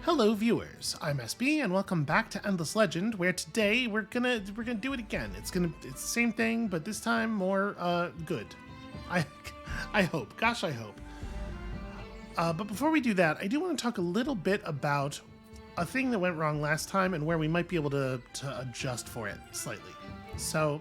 Hello viewers, I'm SB and welcome back to Endless Legend, where today we're gonna do it again. It's the same thing, but this time more good. I I hope. Gosh, I hope. But before we do that, I do want to talk a little bit about a thing that went wrong last time and where we might be able to adjust for it slightly. So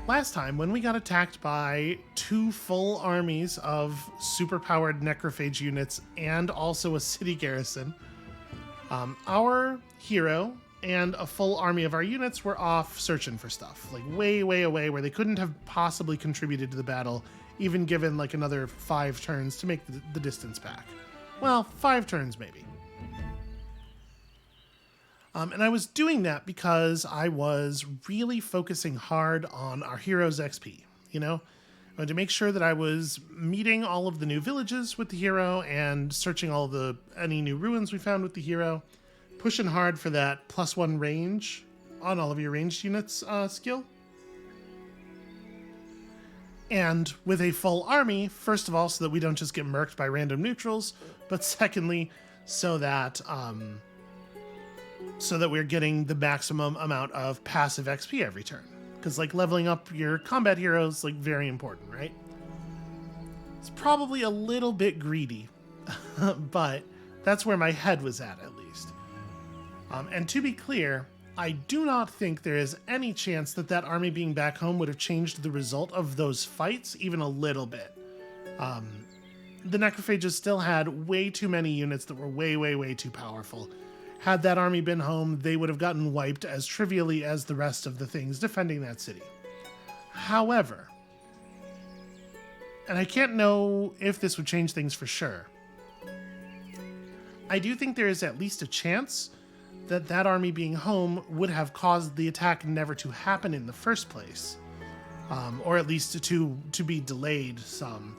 last time, when we got attacked by two full armies of superpowered necrophage units and also a city garrison, our hero and a full army of our units were off searching for stuff, like way, way away where they couldn't have possibly contributed to the battle, even given like another 5 turns to make the distance back. Well, 5 turns maybe. And I was doing that because I was really focusing hard on our hero's XP, you know? I wanted to make sure that I was meeting all of the new villages with the hero and searching all of any new ruins we found with the hero, pushing hard for that +1 range on all of your ranged units skill. And with a full army, first of all, so that we don't just get murked by random neutrals, but secondly, so that we're getting the maximum amount of passive XP every turn. Because like leveling up your combat heroes, like very important, right? It's probably a little bit greedy, but that's where my head was at least. And to be clear, I do not think there is any chance that that army being back home would have changed the result of those fights even a little bit. The necrophages still had way too many units that were way, way, way too powerful. Had that army been home, they would have gotten wiped as trivially as the rest of the things defending that city. However, and I can't know if this would change things for sure, I do think there is at least a chance that that army being home would have caused the attack never to happen in the first place, or at least to be delayed some.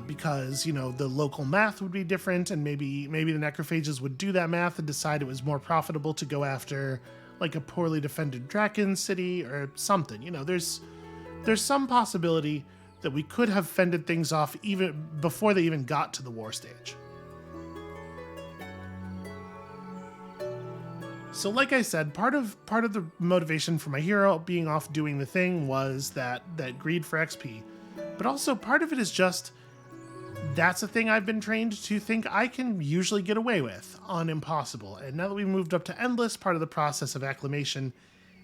Because, you know, the local math would be different, and maybe the necrophages would do that math and decide it was more profitable to go after like a poorly defended Draken city or something. You know, there's some possibility that we could have fended things off even before they even got to the war stage. So like I said, part of the motivation for my hero being off doing the thing was that greed for XP, but also part of it is just that's a thing I've been trained to think I can usually get away with on Impossible. And now that we've moved up to Endless, part of the process of acclimation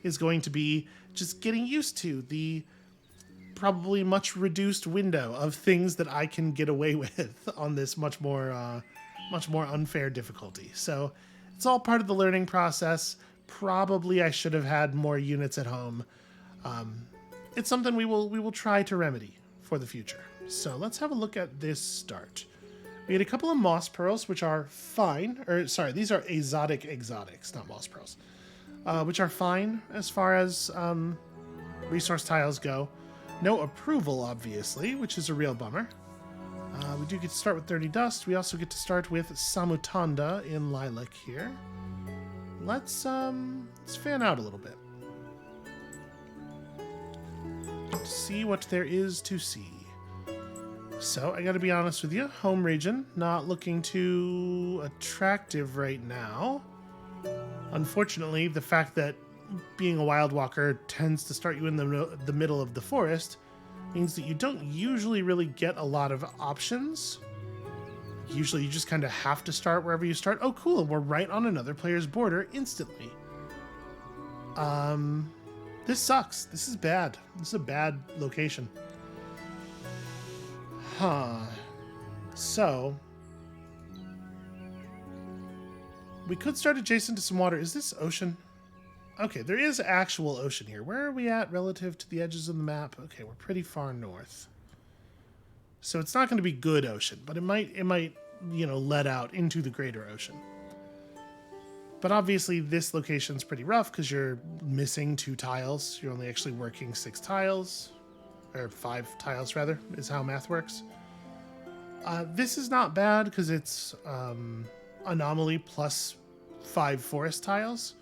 is going to be just getting used to the probably much reduced window of things that I can get away with on this much more unfair difficulty. So it's all part of the learning process. Probably I should have had more units at home. It's something we will try to remedy for the future. So let's have a look at this start. We had a couple of moss pearls, which are fine. Or sorry, these are exotics, not moss pearls, which are fine as far as resource tiles go. No approval, obviously, which is a real bummer. We do get to start with 30 dust. We also get to start with Samutanda in lilac here. Let's fan out a little bit. See what there is to see. So I gotta be honest with you, home region not looking too attractive right now. Unfortunately, the fact that being a wild walker tends to start you in the middle of the forest means that you don't usually really get a lot of options. Usually you just kind of have to start wherever you start. Oh cool, we're right on another player's border instantly. This sucks. This is bad. This is a bad location. Huh. So we could start adjacent to some water. Is this ocean? Okay, there is actual ocean here. Where are we at relative to the edges of the map? Okay, we're pretty far north. So it's not going to be good ocean, but it might, you know, let out into the greater ocean. But obviously this location's pretty rough because you're missing 2 tiles. You're only actually working 6 tiles. Or 5 tiles, rather, is how math works. This is not bad because it's anomaly plus 5 forest tiles.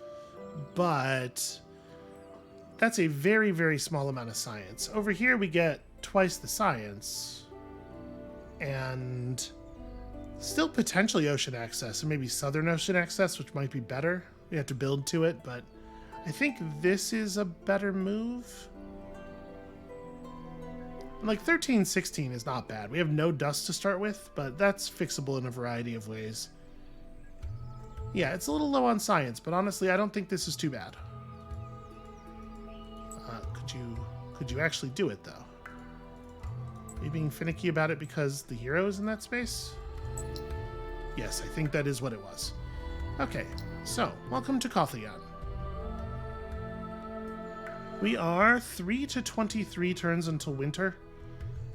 But that's a very, very small amount of science. Over here we get twice the science. And Still potentially ocean access, and maybe southern ocean access, which might be better. We have to build to it, but I think this is a better move. Like 13, 16 is not bad. We have no dust to start with, but that's fixable in a variety of ways. Yeah, it's a little low on science, but honestly, I don't think this is too bad. Could you actually do it, though? Are you being finicky about it because the hero is in that space? Yes, I think that is what it was. Okay, so, welcome to Kothlian. We are 3 to 23 turns until winter,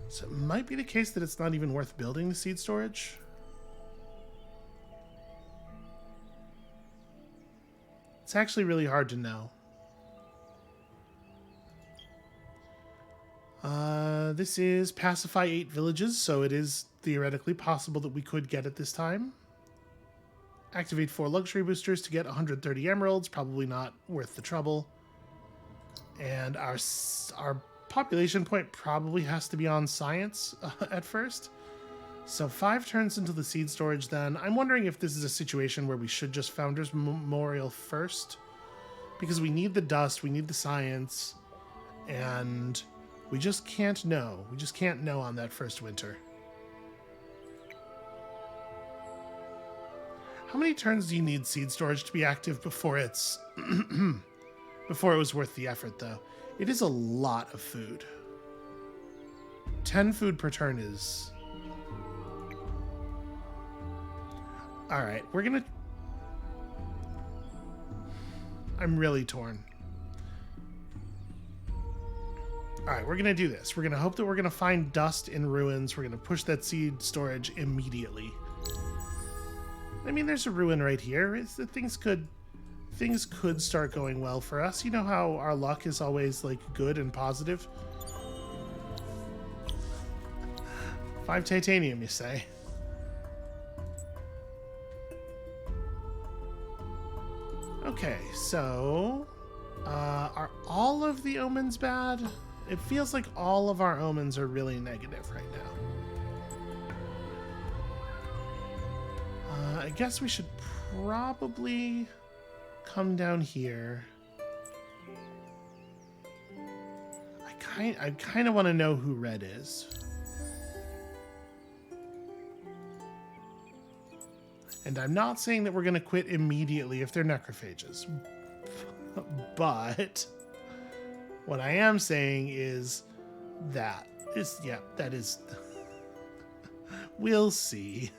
so it might be the case that it's not even worth building the seed storage. It's actually really hard to know. This is pacify 8 villages, so it is theoretically possible that we could get it this time. Activate 4 luxury boosters to get 130 emeralds, probably not worth the trouble. And our population point probably has to be on science at first. So 5 turns into the seed storage then. I'm wondering if this is a situation where we should just Founders Memorial first. Because we need the dust, we need the science, and we just can't know. We just can't know on that first winter. How many turns do you need seed storage to be active before it's... before it was worth the effort, though? It is a lot of food. 10 food per turn is... Alright, we're gonna... I'm really torn. Alright, we're gonna do this. We're gonna hope that we're gonna find dust in ruins. We're gonna push that seed storage immediately. I mean, there's a ruin right here. Things could start going well for us. You know how our luck is always, like, good and positive? 5 titanium, you say? Okay, so... are all of the omens bad? It feels like all of our omens are really negative right now. I guess we should probably come down here. I kind of want to know who red is. And I'm not saying that we're going to quit immediately if they're necrophages. But what I am saying is that is, yeah, that is... We'll see.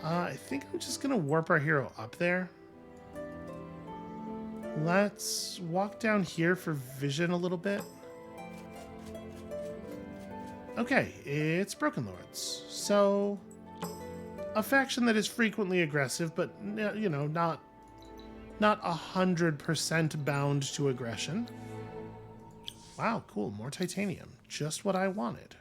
I think I'm just going to warp our hero up there. Let's walk down here for vision a little bit. Okay, it's Broken Lords. So, a faction that is frequently aggressive, but, you know, not 100% bound to aggression. Wow, cool. More titanium. Just what I wanted.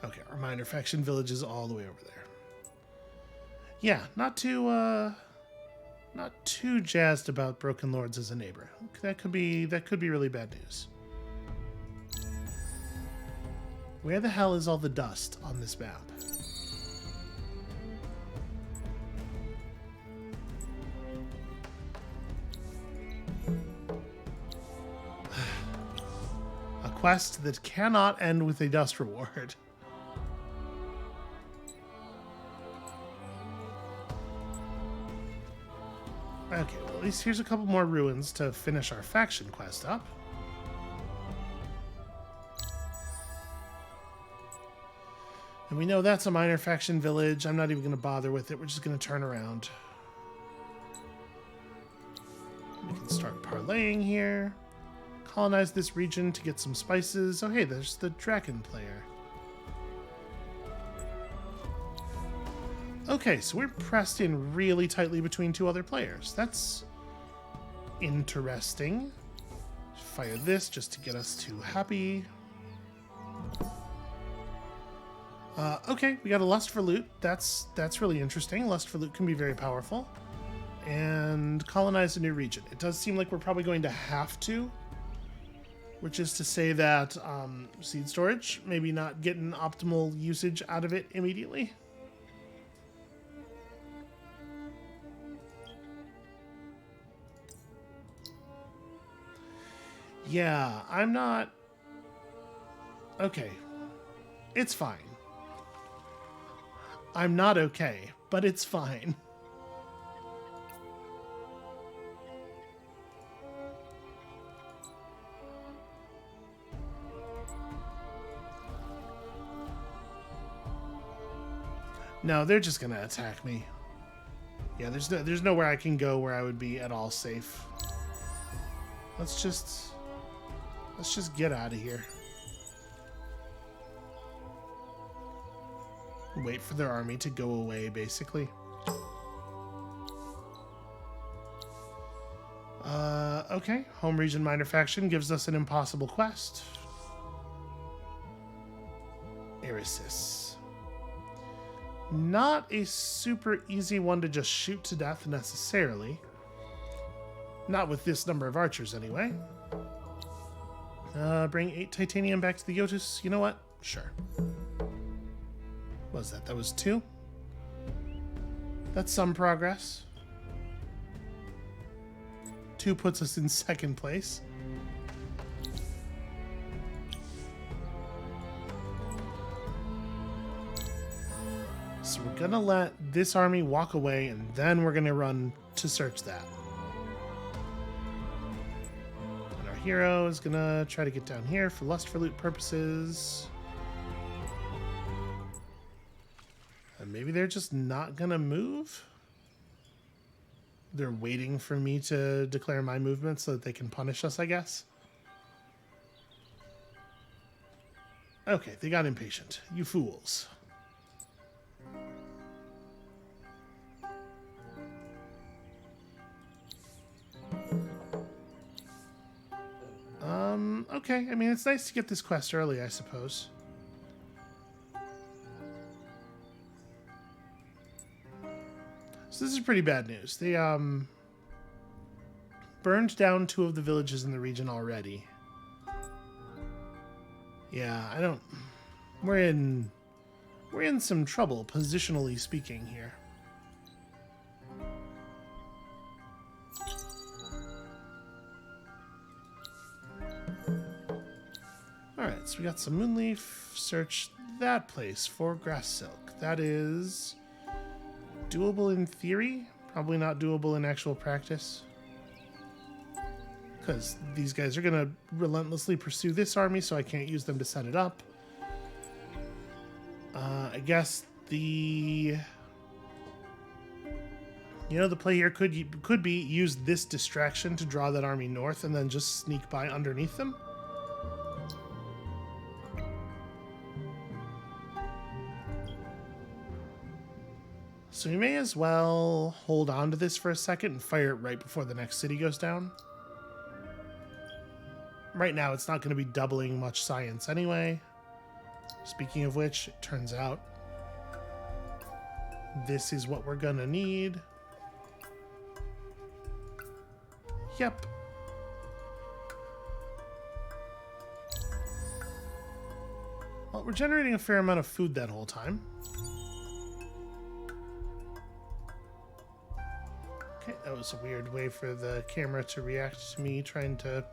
Okay, our minor faction village is all the way over there. Yeah, not too jazzed about Broken Lords as a neighbor. That could be really bad news. Where the hell is all the dust on this map? A quest that cannot end with a dust reward. Okay, well, at least here's a couple more ruins to finish our faction quest up. And we know that's a minor faction village. I'm not even going to bother with it. We're just going to turn around. We can start parlaying here. Colonize this region to get some spices. Oh, hey, there's the dragon player. Okay, so we're pressed in really tightly between 2 other players. That's interesting. Fire this just to get us to happy. Okay, we got a lust for loot. That's really interesting. Lust for loot can be very powerful. and colonize a new region. It does seem like we're probably going to have to, which is to say that seed storage, maybe not getting optimal usage out of it immediately. Yeah, I'm not... Okay. It's fine. I'm not okay, but it's fine. No, they're just gonna attack me. Yeah, there's nowhere I can go where I would be at all safe. Let's just get out of here. Wait for their army to go away, basically. Okay. Home region minor faction gives us an impossible quest. Eresis. Not a super easy one to just shoot to death necessarily. Not with this number of archers, anyway. Bring 8 titanium back to the Yotus. You know what? Sure. What was that? That was 2? That's some progress. 2 puts us in second place. So we're gonna let this army walk away, and then we're gonna run to search that. And our hero is gonna try to get down here for lust for loot purposes. And maybe they're just not gonna move? They're waiting for me to declare my movement so that they can punish us, I guess. Okay, they got impatient. You fools. Okay. I mean, it's nice to get this quest early, I suppose. So this is pretty bad news. They, burned down 2 of the villages in the region already. Yeah, I don't... We're in some trouble, positionally speaking, here. Alright, so we got some moonleaf. Search that place for grass silk. That is doable in theory. Probably not doable in actual practice. Because these guys are going to relentlessly pursue this army, so I can't use them to set it up. I guess the... You know, the play here could be use this distraction to draw that army north and then just sneak by underneath them. So we may as well hold on to this for a second and fire it right before the next city goes down. Right now, it's not going to be doubling much science anyway. Speaking of which, it turns out this is what we're going to need. Yep. Well, we're generating a fair amount of food that whole time. Okay, that was a weird way for the camera to react to me trying to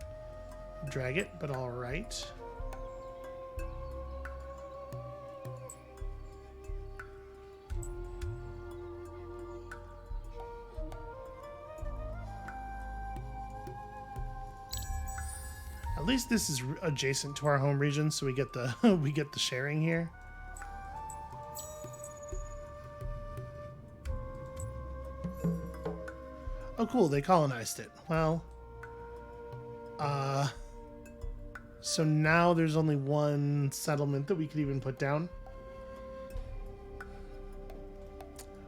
drag it, but all right. At least this is adjacent to our home region, so we get the we get the sharing here. Oh, cool! They colonized it. Well, so now there's only one settlement that we could even put down.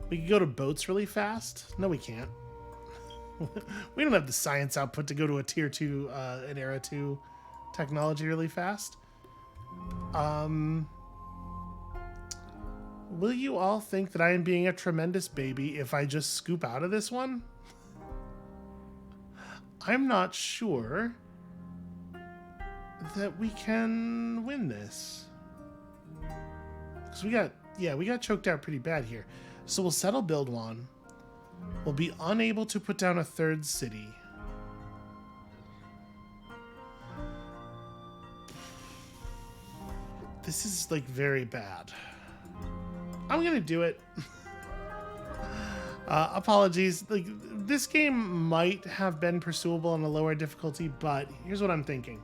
We could go to boats really fast. No, we can't. We don't have the science output to go to a tier 2, an era 2 technology really fast. Will you all think that I am being a tremendous baby if I just scoop out of this one? I'm not sure that we can win this. Because we got choked out pretty bad here. So we'll settle build one. We'll be unable to put down a third city. This is like very bad. I'm gonna do it. Apologies. Like, this game might have been pursuable on a lower difficulty, but here's what I'm thinking.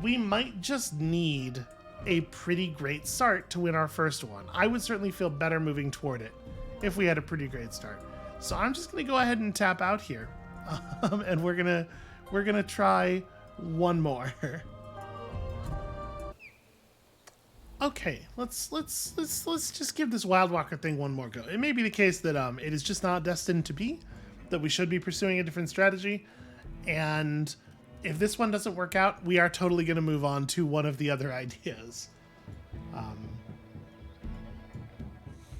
We might just need a pretty great start to win our first one. I would certainly feel better moving toward it if we had a pretty great start. So I'm just gonna go ahead and tap out here, and we're gonna try one more. Okay, let's just give this Wild Walker thing one more go. It may be the case that it is just not destined to be, that we should be pursuing a different strategy, and if this one doesn't work out, we are totally going to move on to one of the other ideas.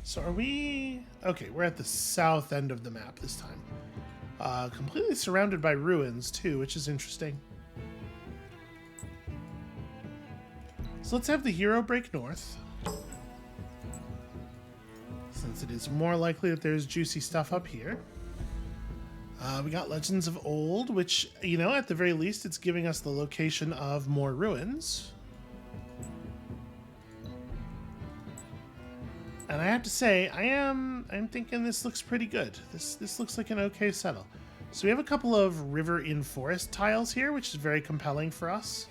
So are we... Okay, we're at the south end of the map this time. Completely surrounded by ruins, too, which is interesting. So let's have the hero break north, since it is more likely that there's juicy stuff up here. We got Legends of Old, which, you know, at the very least, it's giving us the location of more ruins. And I have to say, I'm thinking this looks pretty good. This looks like an okay settle. So we have a couple of river in forest tiles here, which is very compelling for us.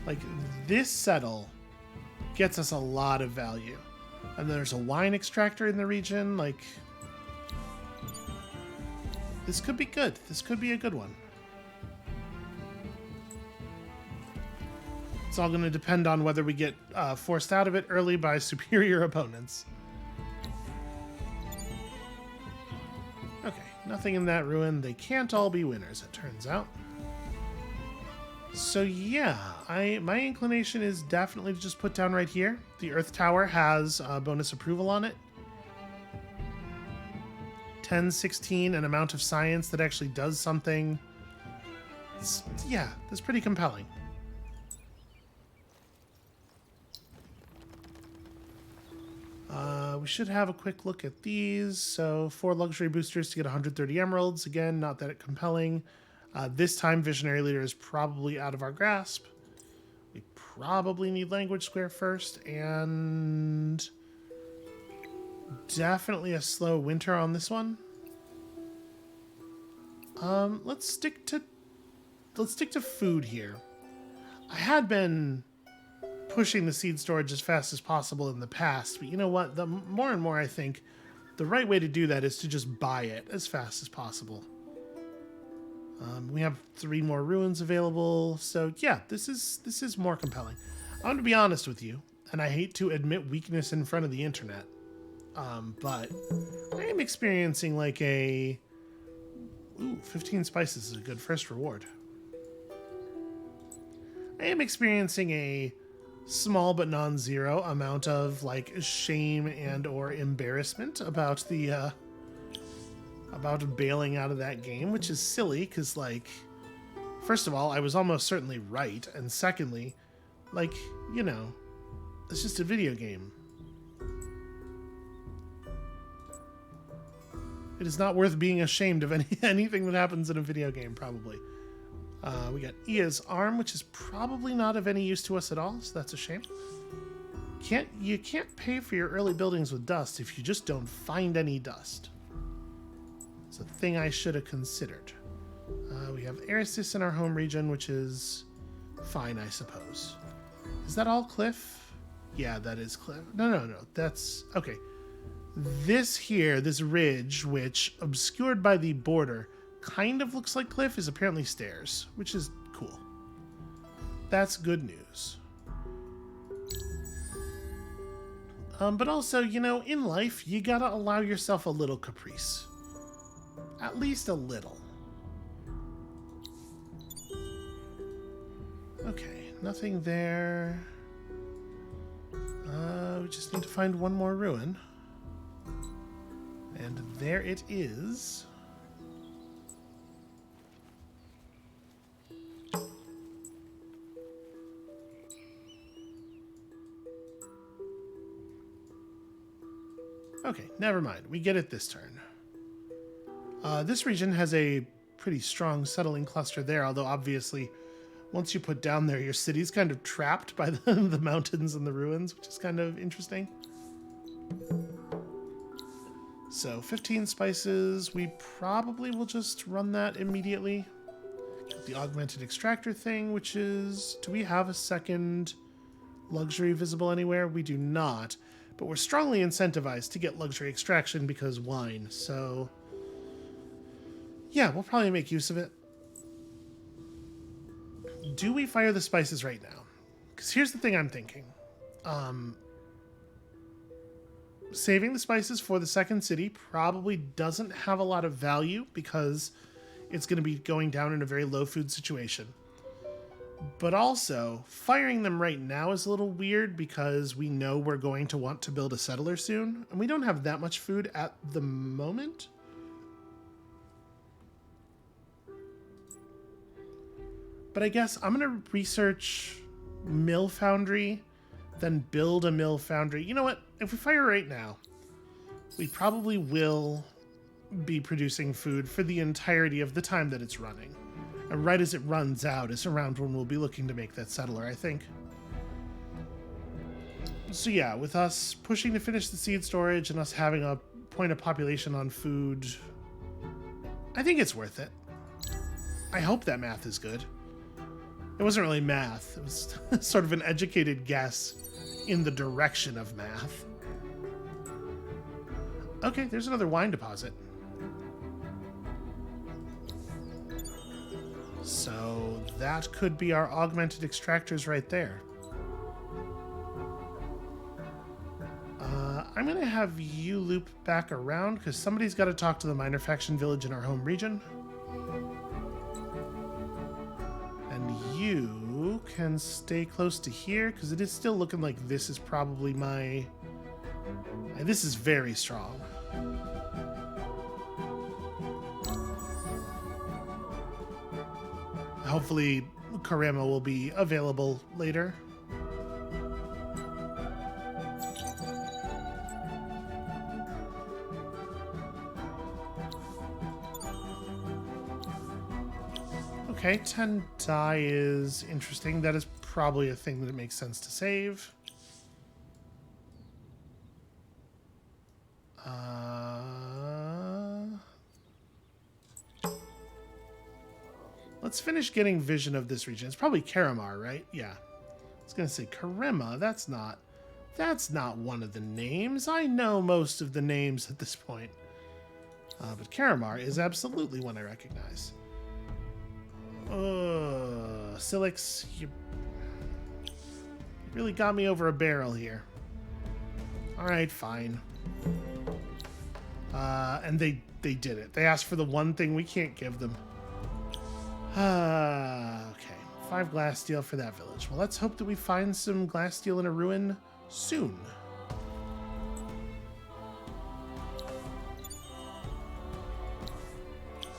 Like, this settle gets us a lot of value. And there's a wine extractor in the region. Like, this could be good. This could be a good one. It's all going to depend on whether we get forced out of it early by superior opponents. Okay, nothing in that ruin. They can't all be winners, it turns out. So yeah, my inclination is definitely to just put down right here. The Earth Tower has bonus approval on it. 10, 16, an amount of science that actually does something. Yeah, that's pretty compelling. We should have a quick look at these. So 4 luxury boosters to get 130 emeralds. Again, not that compelling. This time, Visionary Leader is probably out of our grasp. We probably need Language Square first, and definitely a slow winter on this one. Let's stick to food here. I had been pushing the seed storage as fast as possible in the past, but you know what? The more and more I think the right way to do that is to just buy it as fast as possible. We have 3 more ruins available, so yeah, this is more compelling. I'm going to be honest with you, and I hate to admit weakness in front of the internet, but I am experiencing like a... Ooh, 15 spices is a good first reward. I am experiencing a small but non-zero amount of like shame and or embarrassment about the about bailing out of that game, which is silly because, like, first of all, I was almost certainly right, and secondly, like, you know, it's just a video game. It is not worth being ashamed of anything that happens in a video game, probably. We got Ia's arm, which is probably not of any use to us at all, so that's a shame. You can't pay for your early buildings with dust if you just don't find any dust. It's a thing I should have considered. We have Aristis in our home region, which is fine, I suppose. Is that all cliff? Yeah, that is cliff. No. That's... Okay. This here, this ridge, which, obscured by the border, kind of looks like cliff, is apparently stairs, which is cool. That's good news. But also, you know, in life, you gotta allow yourself a little caprice. At least a little. Okay, nothing there. We just need to find one more ruin. And there it is. Okay, never mind. We get it this turn. This region has a pretty strong settling cluster there, although obviously once you put down there, your city's kind of trapped by the mountains and the ruins, which is kind of interesting. So 15 spices, we probably will just run that immediately. The augmented extractor thing, which is, do we have a second luxury visible anywhere? We do not, but we're strongly incentivized to get luxury extraction because wine. So yeah, we'll probably make use of it. Do we fire the spices right now? Because here's the thing I'm thinking. Saving the spices for the second city probably doesn't have a lot of value because it's going to be going down in a very low food situation. But also, firing them right now is a little weird because we know we're going to want to build a settler soon, and we don't have that much food at the moment. But I guess I'm going to research mill foundry, then build a mill foundry. You know what? If we fire right now, we probably will be producing food for the entirety of the time that it's running. And right as it runs out is around when we'll be looking to make that settler, I think. So yeah, with us pushing to finish the seed storage and us having a point of population on food, I think it's worth it. I hope that math is good. It wasn't really math. It was sort of an educated guess in the direction of math. Okay, there's another wine deposit. So that could be our augmented extractors right there. I'm going to have you loop back around because somebody's got to talk to the minor faction village in our home region. And you can stay close to here because it is still looking like this is probably my... This is very strong. Hopefully, Karema will be available later. Okay, 10 dye is interesting. That is probably a thing that it makes sense to save. Let's finish getting vision of this region. It's probably Karamar, right? Yeah. I was going to say Karema. That's not one of the names. I know most of the names at this point. But Karamar is absolutely one I recognize. Silix, you really got me over a barrel here. Alright, fine. And they did it. They asked for the one thing we can't give them. Okay. 5 glass steel for that village. Well, let's hope that we find some glass steel in a ruin soon.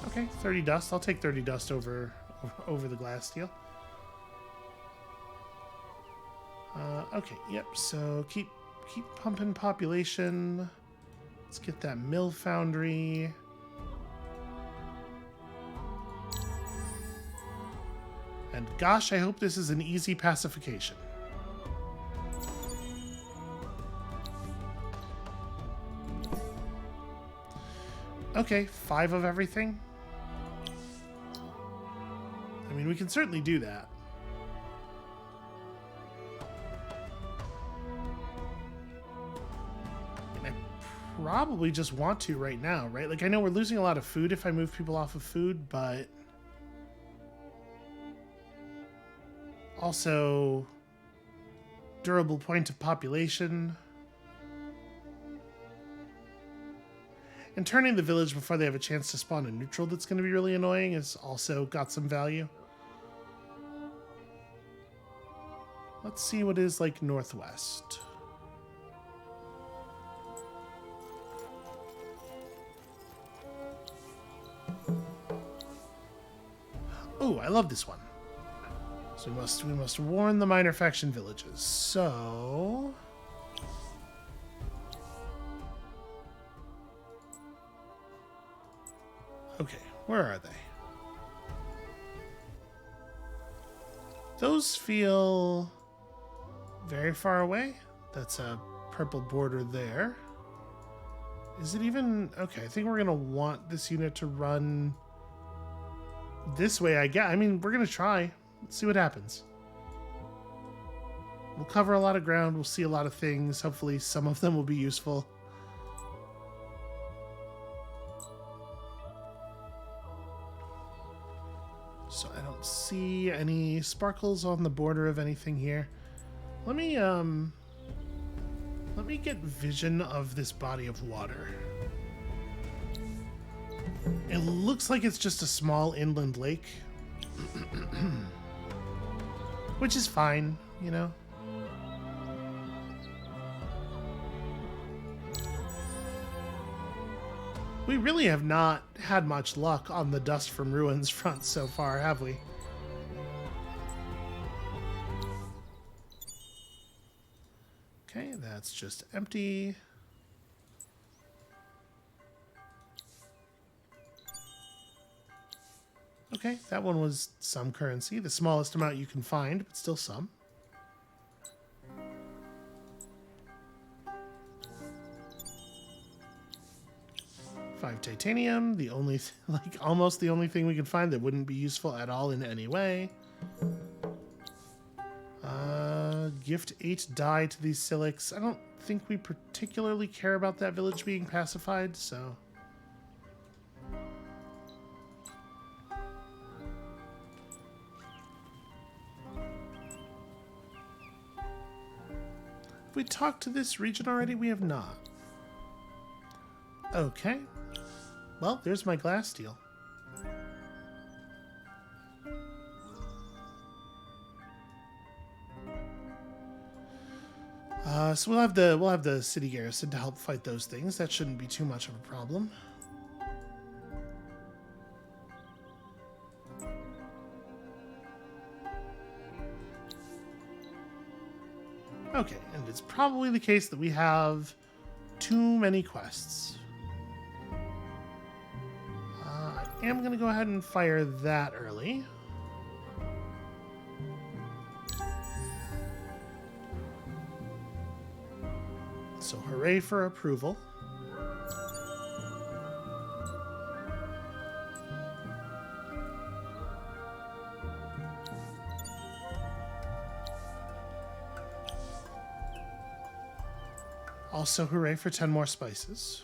Okay, 30 dust. I'll take 30 dust over the glass steel. Okay, yep. So keep pumping population. Let's get that mill foundry. And gosh, I hope this is an easy pacification. Okay, 5 of everything. I mean, we can certainly do that. And I probably just want to right now, right? Like, I know we're losing a lot of food if I move people off of food, but... also, durable point of population. And turning the village before they have a chance to spawn a neutral that's going to be really annoying has also got some value. Let's see what is like northwest. Ooh, I love this one. So we must warn the minor faction villages. So okay, where are they? Those feel very far away. That's a purple border there. Is it even... Okay, I think we're going to want this unit to run this way, I guess. I mean, we're going to try. Let's see what happens. We'll cover a lot of ground. We'll see a lot of things. Hopefully some of them will be useful. So I don't see any sparkles on the border of anything here. Let me get vision of this body of water. It looks like it's just a small inland lake. Which is fine, you know? We really have not had much luck on the Dust from Ruins front so far, have we? Okay, that's just empty. Okay, that one was some currency. The smallest amount you can find, but still some. Five titanium, the only, almost the only thing we can find that wouldn't be useful at all in any way. Gift 8 dye to these civics. I don't think we particularly care about that village being pacified, so... Have we talked to this region already? We have not. Okay. Well, there's my glass steel. So we'll have the city garrison to help fight those things. That shouldn't be too much of a problem. Okay, and it's probably the case that we have too many quests. I am going to go ahead and fire that early. So hooray for approval. Also hooray for 10 more spices.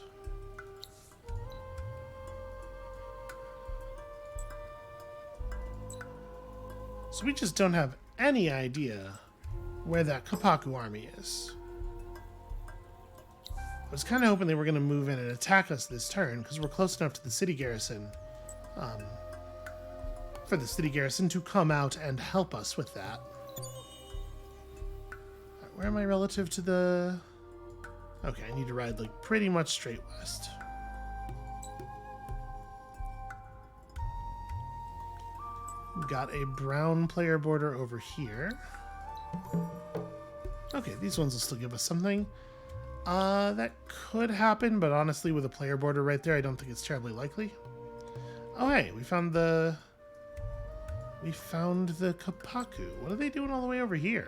So we just don't have any idea where that Kapaku army is. I was kind of hoping they were going to move in and attack us this turn, because we're close enough to the city garrison for the city garrison to come out and help us with that. Right, where am I relative to the... Okay, I need to ride like pretty much straight west. Got a brown player border over here. Okay, these ones will still give us something. That could happen, but honestly, with a player border right there, I don't think it's terribly likely. Oh, hey, we found the Kapaku. What are they doing all the way over here?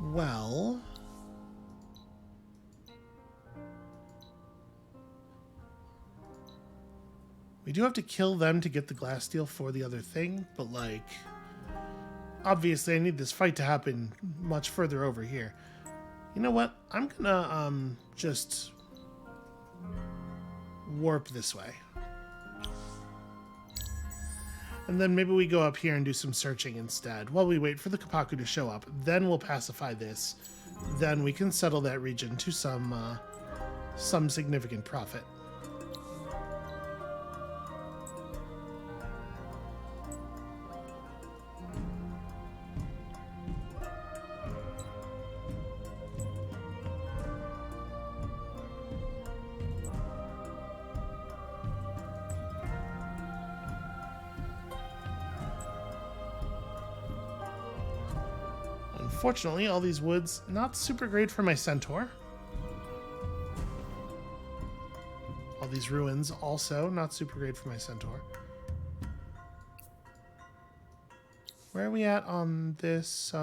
Well... we do have to kill them to get the glass steel for the other thing, but, like, obviously I need this fight to happen much further over here. You know what? I'm gonna, just warp this way. And then maybe we go up here and do some searching instead while we wait for the Kapaku to show up. Then we'll pacify this. Then we can settle that region to some significant profit. Unfortunately, all these woods, not super great for my centaur. All these ruins, also not super great for my centaur. Where are we at on this?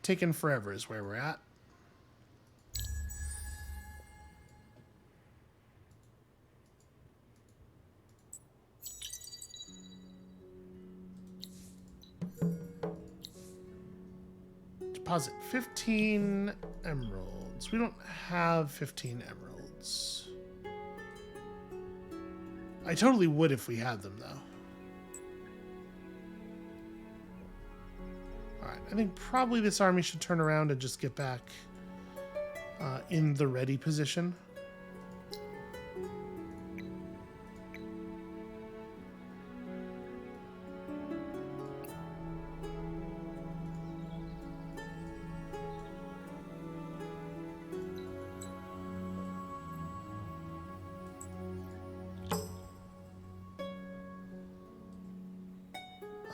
Taking forever is where we're at. Deposit 15 emeralds. We don't have 15 emeralds. I totally would if we had them, though. Alright, I think probably this army should turn around and just get back in the ready position.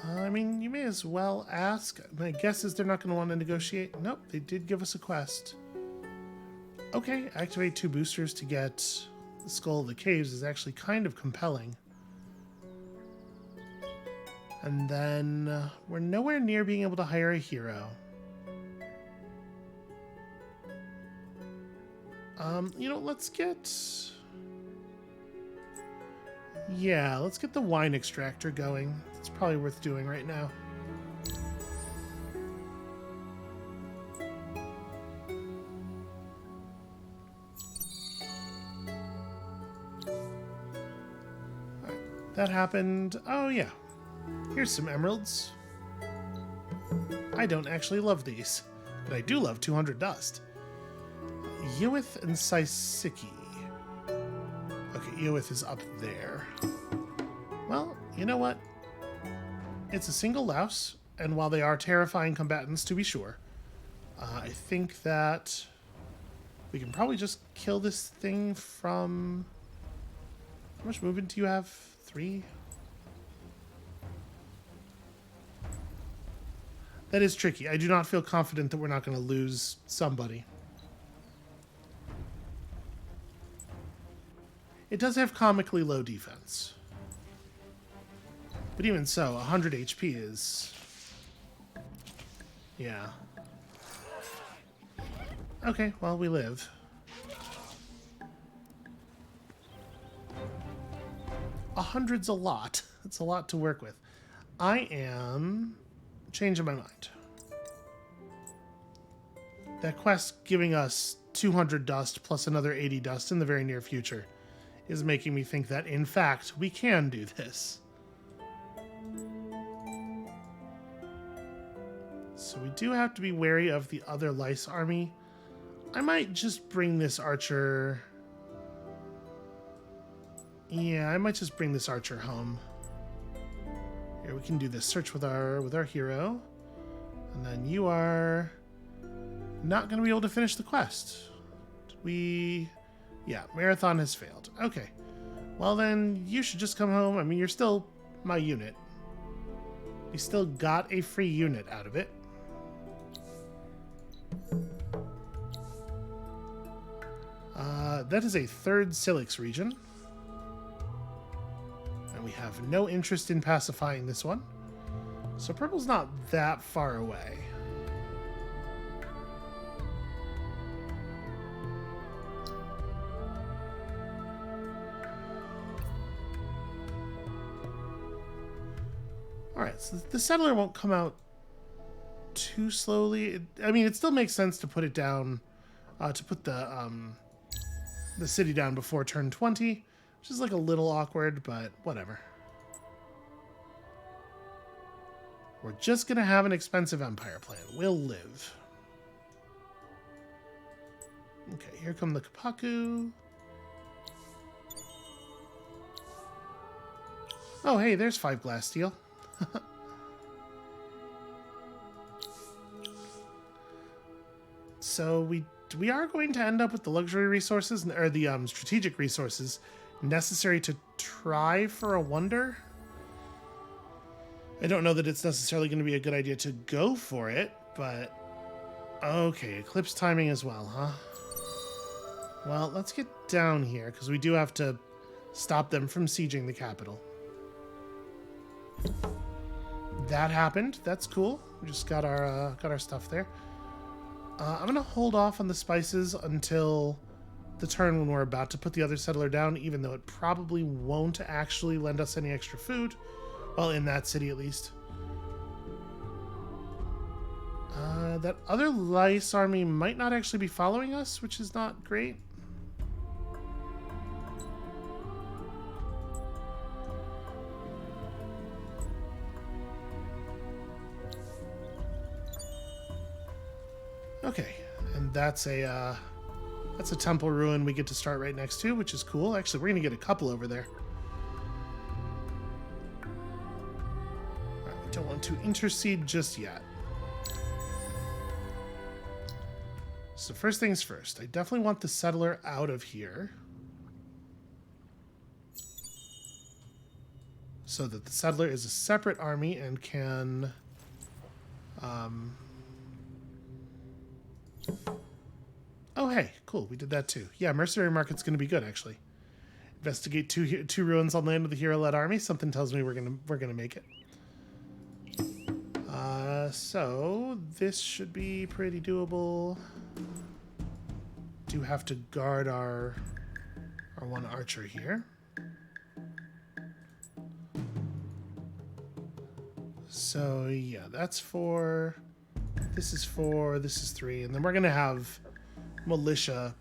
I mean, you may as well ask. My guess is they're not going to want to negotiate. Nope, they did give us a quest. Okay, activate 2 boosters to get the Skull of the Caves is actually kind of compelling. And then we're nowhere near being able to hire a hero. You know, let's get... Yeah, let's get the wine extractor going. It's probably worth doing right now. Alright, that happened. Oh yeah, here's some emeralds. I don't actually love these, but I do love 200 dust. Ewith and Sisiki. Okay, Ewith is up there. Well, you know what? It's a single louse, and while they are terrifying combatants, to be sure, I think that we can probably just kill this thing from... How much movement do you have? 3? That is tricky. I do not feel confident that we're not going to lose somebody. It does have comically low defense. But even so, 100 HP is... Yeah. Okay, well, we live. 100's a lot. It's a lot to work with. I am changing my mind. That quest giving us 200 dust plus another 80 dust in the very near future is making me think that, in fact, we can do this. So we do have to be wary of the other lice army. I might just bring this archer... Yeah, I might just bring this archer home. Here, we can do this search with our hero. And then you are not going to be able to finish the quest. Yeah, marathon has failed. Okay. Well, then you should just come home. I mean, you're still my unit. You still got a free unit out of it. That is a 3rd Silix region. And we have no interest in pacifying this one. So purple's not that far away. Alright, so the settler won't come out too slowly. I mean, it still makes sense to put it down, to put the city down before turn 20, which is like a little awkward, but whatever. We're just gonna have an expensive empire plan. We'll live. Okay, here come the Kapaku. Oh, hey, there's 5 glass steel. So we are going to end up with the luxury resources, or the strategic resources necessary to try for a wonder. I don't know that it's necessarily going to be a good idea to go for it, but... Okay, eclipse timing as well, huh? Well, let's get down here, because we do have to stop them from sieging the capital. That happened. That's cool. We just got our stuff there. I'm gonna hold off on the spices until the turn when we're about to put the other settler down, even though it probably won't actually lend us any extra food. Well, in that city at least. That other lice army might not actually be following us, which is not great. Okay, and that's a temple ruin we get to start right next to, which is cool. Actually, we're gonna get a couple over there. All right, we don't want to intercede just yet. So first things first, I definitely want the settler out of here, so that the settler is a separate army and can oh, hey, cool. We did that too. Yeah, mercenary market's going to be good, actually. Investigate two ruins on land of the hero-led army. Something tells me we're gonna make it. So this should be pretty doable. Do have to guard our one archer here. So yeah, that's 4. This is 4. This is 3, and then we're gonna have militia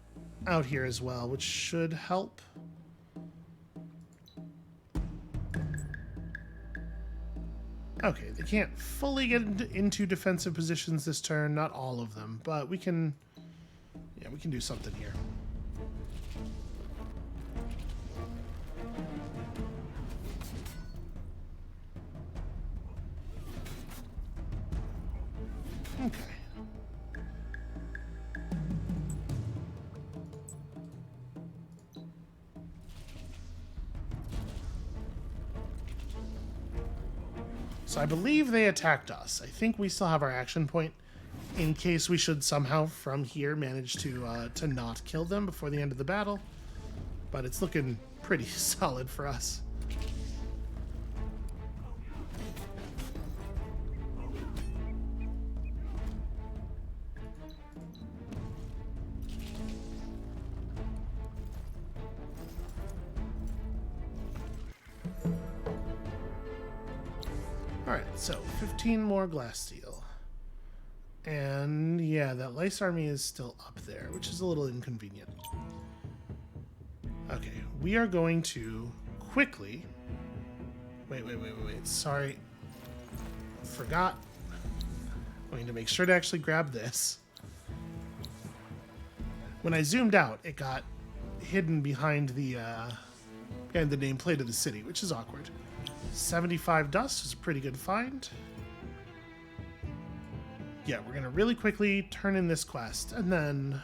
out here as well, which should help. Okay, they can't fully get into defensive positions this turn, not all of them, but we can do something here. Okay. So I believe they attacked us. I think we still have our action point in case we should somehow from here manage to not kill them before the end of the battle. But it's looking pretty solid for us. Alright, so 15 more glass steel. And yeah, that lice army is still up there, which is a little inconvenient. Okay, we are going to quickly... Wait. Sorry. Forgot. I'm going to make sure to actually grab this. When I zoomed out, it got hidden behind the nameplate of the city, which is awkward. 75 dust is a pretty good find. Yeah, we're going to really quickly turn in this quest, and then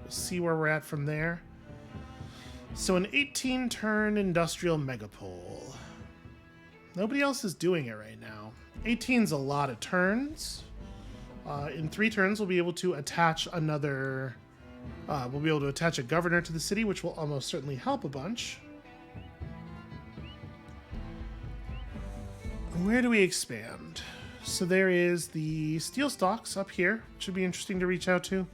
we'll see where we're at from there. So an 18-turn industrial megapole. Nobody else is doing it right now. 18's a lot of turns. In 3 turns, we'll be able to attach another... we'll be able to attach a governor to the city, which will almost certainly help a bunch. Where do we expand? So there is the steel stocks up here. Should be interesting to reach out to.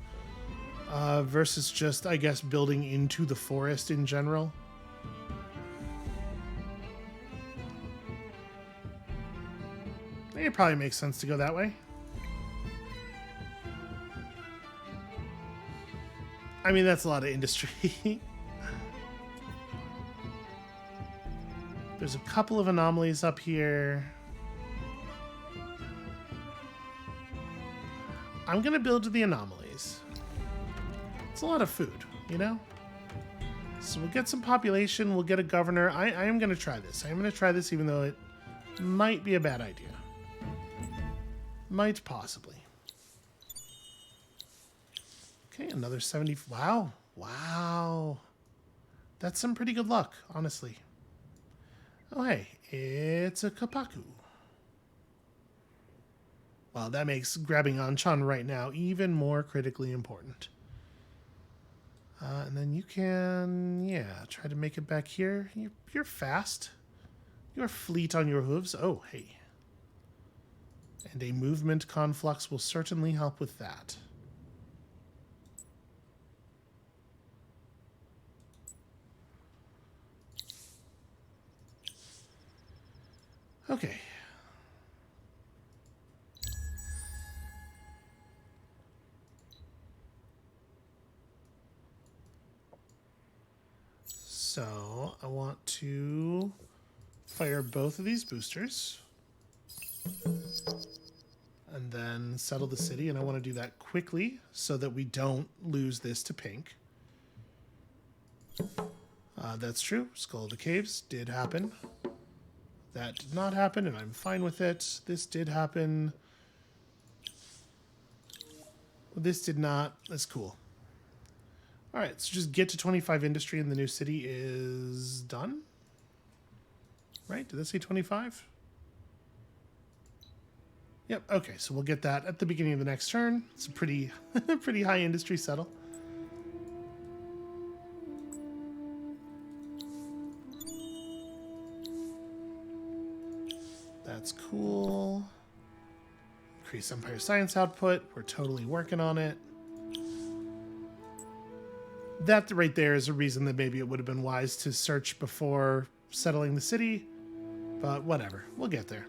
Versus just, I guess, building into the forest in general. I think it probably makes sense to go that way. I mean, that's a lot of industry. There's a couple of anomalies up here. I'm going to build the anomalies. It's a lot of food, you know? So we'll get some population, we'll get a governor. I am going to try this. I am going to try this even though it might be a bad idea. Might possibly. Okay, another 70. Wow. Wow. That's some pretty good luck, honestly. Oh, hey, it's a Kapaku. Well, that makes grabbing Anchon right now even more critically important. And then you can, yeah, try to make it back here. You're fast. You're fleet on your hooves. Oh, hey. And a movement conflux will certainly help with that. Okay. So I want to fire both of these boosters and then settle the city. And I want to do that quickly so that we don't lose this to pink. That's true. Skull of the Caves did happen. That did not happen, and I'm fine with it. This did happen. This did not. That's cool. All right, so just get to 25 industry and the new city is done. Right? Did that say 25? Yep, okay, so we'll get that at the beginning of the next turn. It's a pretty, pretty high industry settle. That's cool. Increase Empire Science output. We're totally working on it. That right there is a reason that maybe it would have been wise to search before settling the city. But whatever. We'll get there.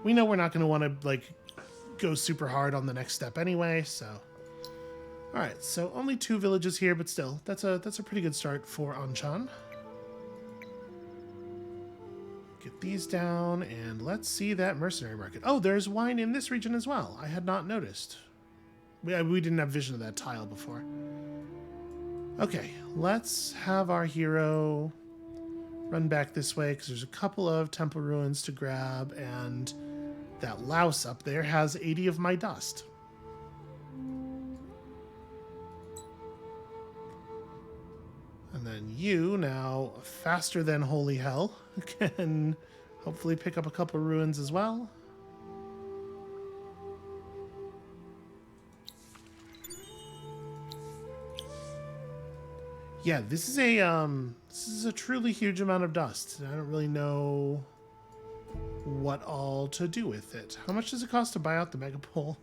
We know we're not going to want to, like, go super hard on the next step anyway, so... Alright, so only 2 villages here, but still, that's a pretty good start for Anchon. Get these down, and let's see that mercenary market. Oh, there's wine in this region as well. I had not noticed. We didn't have vision of that tile before. Okay, let's have our hero run back this way, because there's a couple of temple ruins to grab, and that louse up there has 80 of my dust. And then you, now faster than holy hell, can hopefully pick up a couple ruins as well. Yeah, this is a truly huge amount of dust. I don't really know what all to do with it. How much does it cost to buy out the megapole?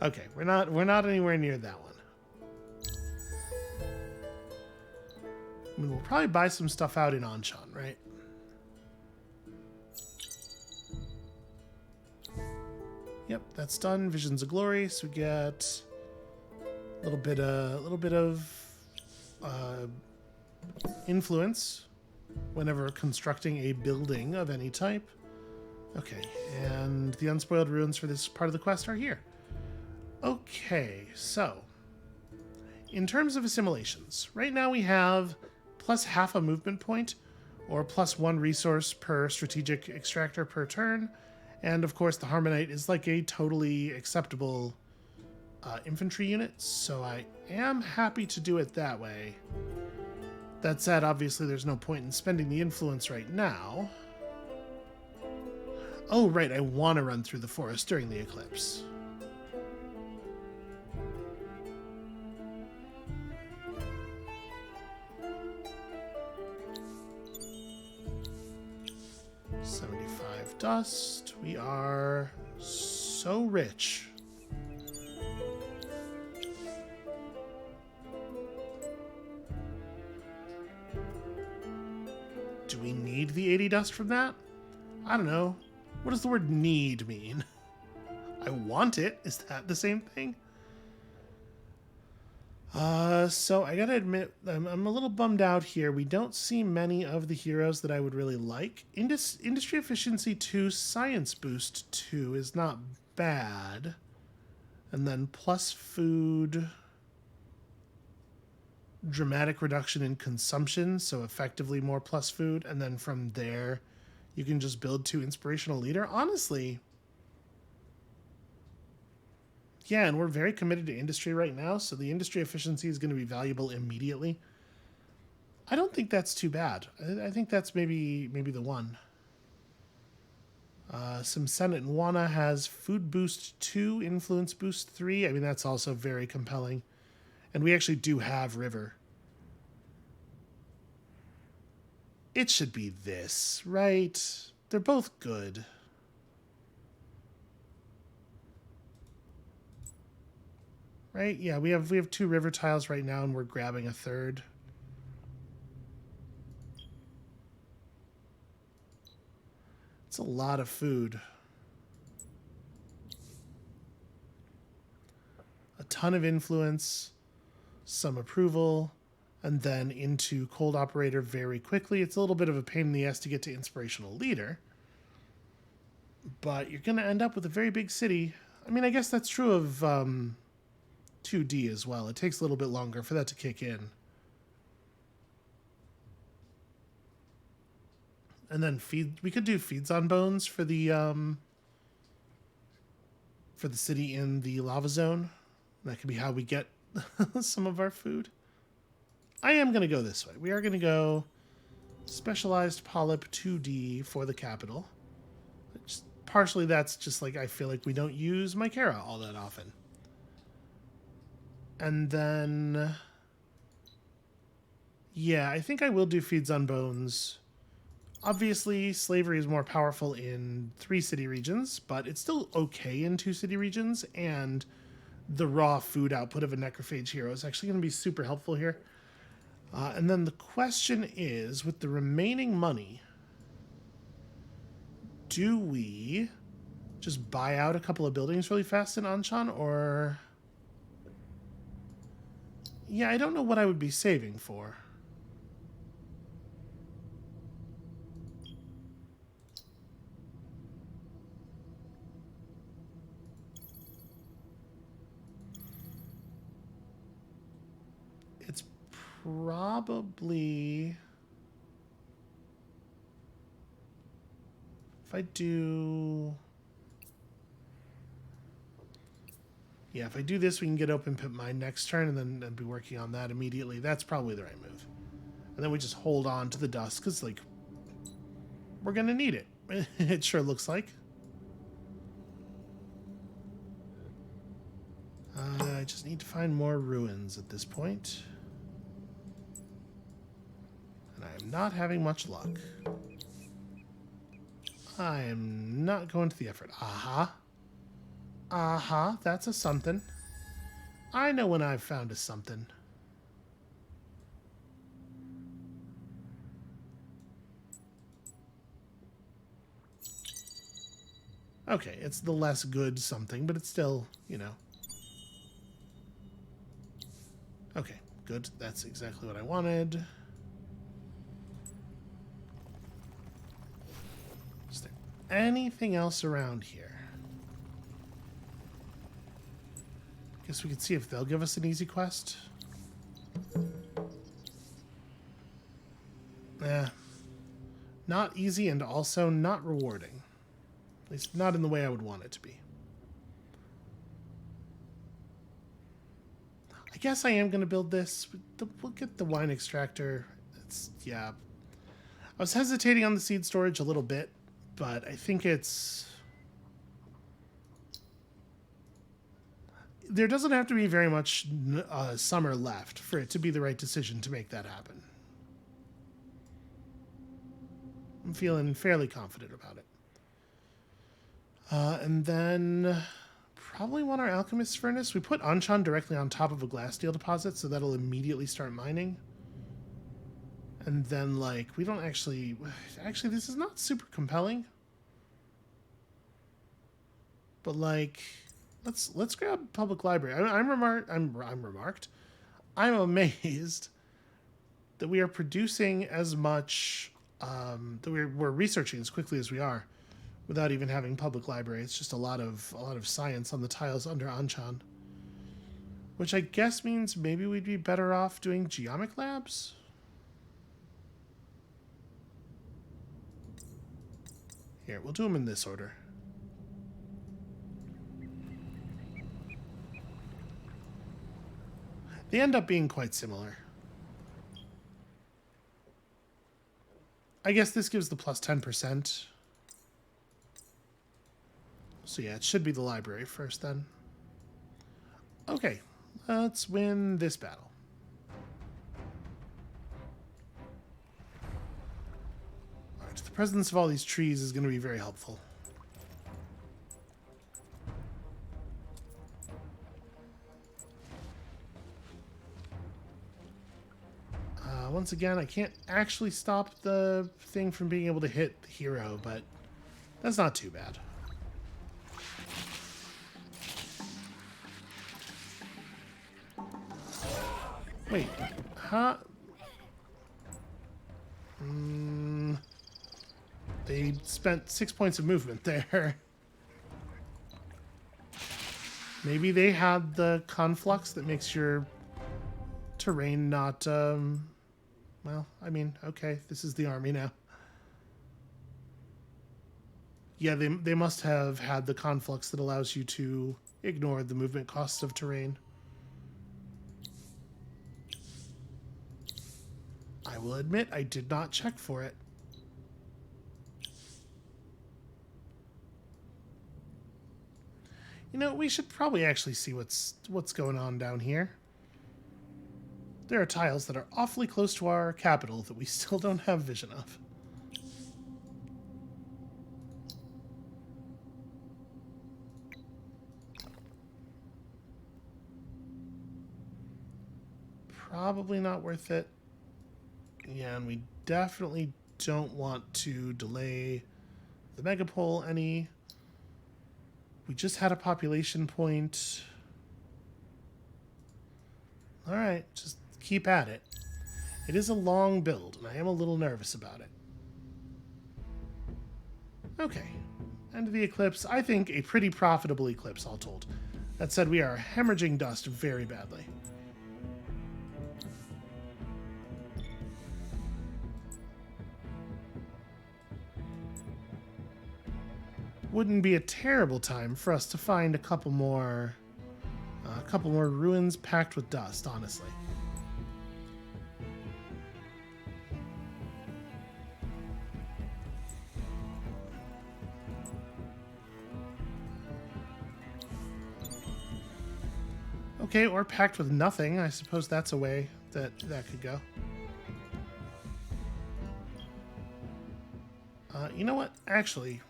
Okay, we're not anywhere near that one. I mean, we'll probably buy some stuff out in Anchon, right? Yep, that's done. Visions of Glory, so we get a little bit of influence whenever constructing a building of any type. Okay, and the unspoiled ruins for this part of the quest are here. Okay, so in terms of assimilations, right now we have plus half a movement point or plus 1 resource per strategic extractor per turn. And of course the Harmonite is like a totally acceptable infantry unit, so I am happy to do it that way. That said, obviously there's no point in spending the influence right now. Oh, right, I want to run through the forest during the eclipse. $75 dust. We are so rich. Do we need the 80 dust from that? I don't know. What does the word need mean? I want it. Is that the same thing? So I gotta admit, I'm a little bummed out here. We don't see many of the heroes that I would really like. Industry Efficiency 2, Science Boost 2 is not bad. And then plus food, dramatic reduction in consumption, so effectively more plus food. And then from there, you can just build 2 Inspirational Leader. Honestly, yeah, and we're very committed to industry right now, so the industry efficiency is going to be valuable immediately. I don't think that's too bad. I think that's maybe the one. Some Senate and Wana has food boost 2, influence boost 3. I mean, that's also very compelling. And we actually do have river. It should be this, right? They're both good. Right? Yeah, we have 2 river tiles right now, and we're grabbing a third. It's a lot of food. A ton of influence, some approval, and then into cold operator very quickly. It's a little bit of a pain in the ass to get to inspirational leader, but you're going to end up with a very big city. I mean, I guess that's true of 2D as well. It takes a little bit longer for that to kick in. And then we could do feeds on bones for the city in the lava zone. That could be how we get some of our food. I am going to go this way. We are going to go specialized polyp 2D for the capital. Partially that's just like I feel like we don't use Mycera all that often. And then, yeah, I think I will do feeds on bones. Obviously, slavery is more powerful in 3 city regions, but it's still okay in 2 city regions, and the raw food output of a necrophage hero is actually going to be super helpful here. And then the question is, with the remaining money, do we just buy out a couple of buildings really fast in Anchon, or... Yeah, I don't know what I would be saving for. It's probably... If I do... Yeah, if I do this, we can get open pit mine next turn and then be working on that immediately. That's probably the right move. And then we just hold on to the dust because, like, we're going to need it. It sure looks like. I just need to find more ruins at this point. And I am not having much luck. I am not going to the effort. Aha. Aha, that's a something. I know when I've found a something. Okay, it's the less good something, but it's still, you know. Okay, good. That's exactly what I wanted. Is there anything else around here? Guess we could see if they'll give us an easy quest. Not easy and also not rewarding. At least not in the way I would want it to be. I guess I am going to build this. We'll get the wine extractor. Yeah. I was hesitating on the seed storage a little bit, but I think it's... There doesn't have to be very much summer left for it to be the right decision to make that happen. I'm feeling fairly confident about it. And then probably want our alchemist's furnace. We put Anchon directly on top of a glass steel deposit, so that'll immediately start mining. And then, like, we don't actually... Actually, this is not super compelling. But, like... Let's grab public library. I'm amazed that we are producing as much, that we're researching as quickly as we are, without even having public library. It's just a lot of science on the tiles under Anchon, which I guess means maybe we'd be better off doing geomic labs. Here, we'll do them in this order. They end up being quite similar. I guess this gives the plus 10%. So yeah, it should be the library first then. Okay, let's win this battle. Alright, the presence of all these trees is going to be very helpful. Once again, I can't actually stop the thing from being able to hit the hero, but that's not too bad. Wait, huh? They spent 6 points of movement there. Maybe they had the conflux that makes your terrain not, well, I mean, okay, this is the army now. Yeah, they must have had the conflux that allows you to ignore the movement costs of terrain. I will admit I did not check for it. You know, we should probably actually see what's going on down here. There are tiles that are awfully close to our capital that we still don't have vision of. Probably not worth it. Yeah, and we definitely don't want to delay the megapole any. We just had a population point. Alright, just keep at it. It is a long build, and I am a little nervous about it. Okay. End of the eclipse. I think a pretty profitable eclipse, all told. That said, we are hemorrhaging dust very badly. Wouldn't be a terrible time for us to find a couple more ruins packed with dust, honestly. Okay, or packed with nothing. I suppose that's a way that could go. You know what? Actually,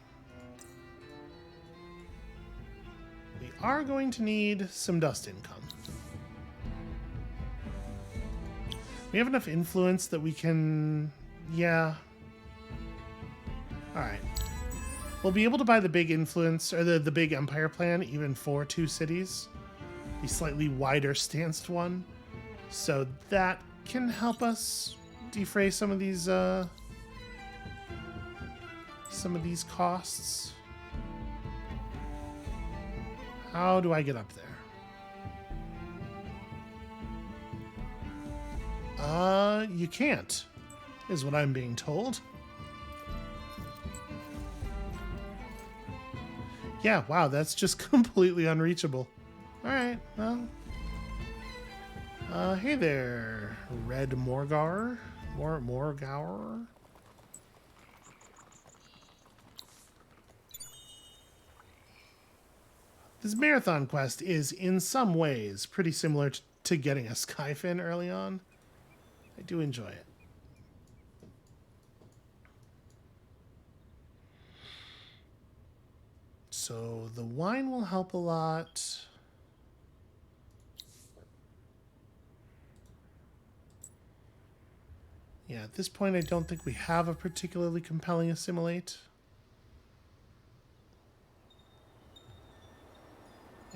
we are going to need some dust income. We have enough influence that we can... Yeah. Alright. We'll be able to buy the big influence, or the big empire plan, even for 2 cities. The slightly wider stanced one. So that can help us defray some of these costs. How do I get up there? You can't, is what I'm being told. Yeah, wow, that's just completely unreachable. Alright, well. Hey there, Red Morgar. Morgaur. This marathon quest is, in some ways, pretty similar to getting a Skyfin early on. I do enjoy it. So the wine will help a lot. Yeah, at this point I don't think we have a particularly compelling assimilate.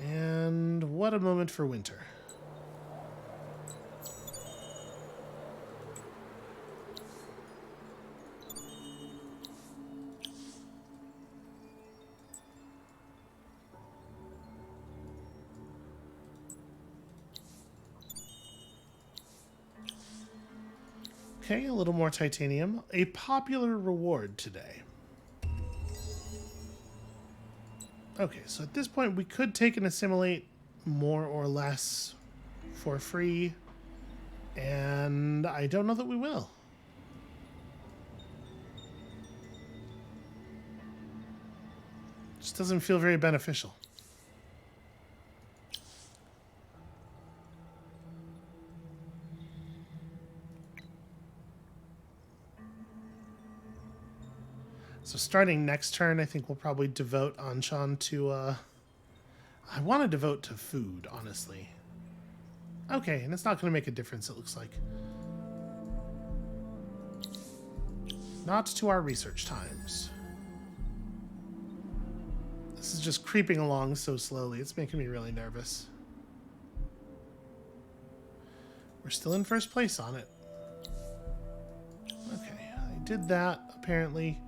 And what a moment for winter. Okay, a little more titanium. A popular reward today. Okay, so at this point we could take and assimilate more or less for free. And I don't know that we will. Just doesn't feel very beneficial. So starting next turn, I think we'll probably devote Anchon to, I want to devote to food, honestly. Okay, and it's not going to make a difference, it looks like. Not to our research times. This is just creeping along so slowly. It's making me really nervous. We're still in first place on it. Okay, I did that, apparently.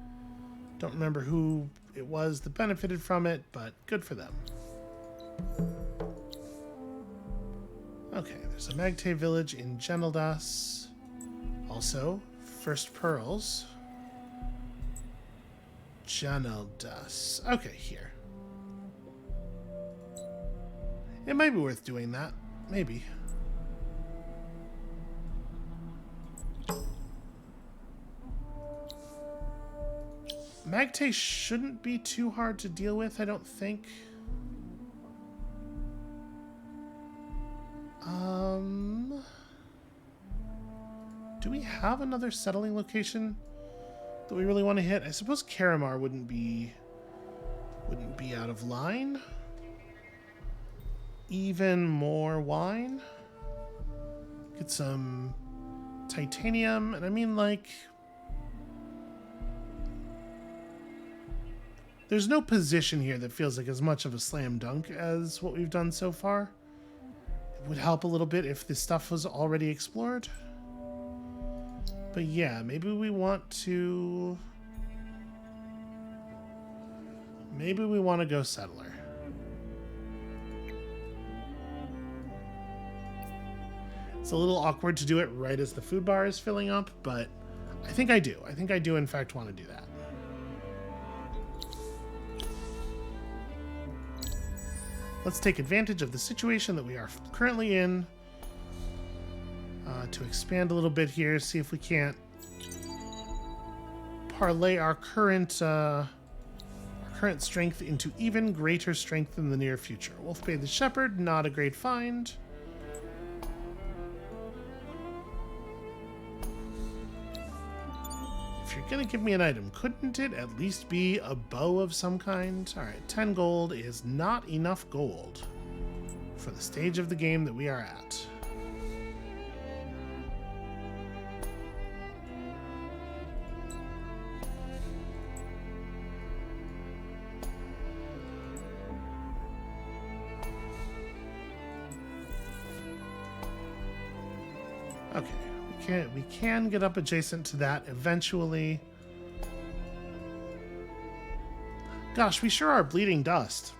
Don't remember who it was that benefited from it, but good for them. Okay, there's a Magte village in Geneldas. Also, first pearls. Geneldas. Okay, here. It might be worth doing that. Maybe. Magte shouldn't be too hard to deal with, I don't think. Do we have another settling location that we really want to hit? I suppose Karamar wouldn't be out of line. Even more wine. Get some titanium, and I mean, like, there's no position here that feels like as much of a slam dunk as what we've done so far. It would help a little bit if this stuff was already explored. But yeah, maybe we want to go settler. It's a little awkward to do it right as the food bar is filling up, but I think I do. I think I do in fact want to do that. Let's take advantage of the situation that we are currently in to expand a little bit here, see if we can't parlay our current strength into even greater strength in the near future. Wolfbane the Shepherd, not a great find. If you're gonna give me an item, couldn't it at least be a bow of some kind? Alright, 10 gold is not enough gold for the stage of the game that we are at. Okay, we can get up adjacent to that eventually. Gosh, we sure are bleeding dust.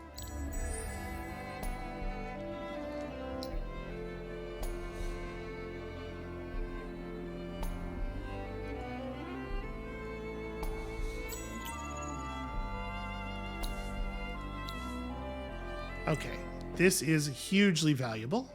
Okay, this is hugely valuable.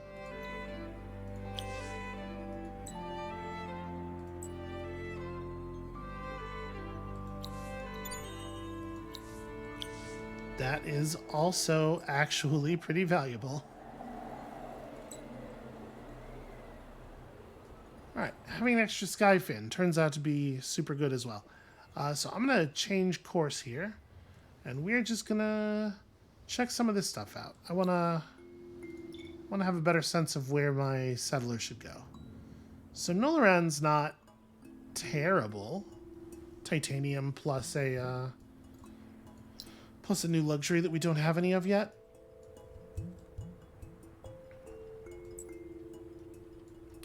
That is also actually pretty valuable. Alright, having an extra sky fin turns out to be super good as well. So I'm going to change course here, and we're just going to check some of this stuff out. I want to have a better sense of where my settler should go. So Nolaran's not terrible. Titanium plus a new luxury that we don't have any of yet.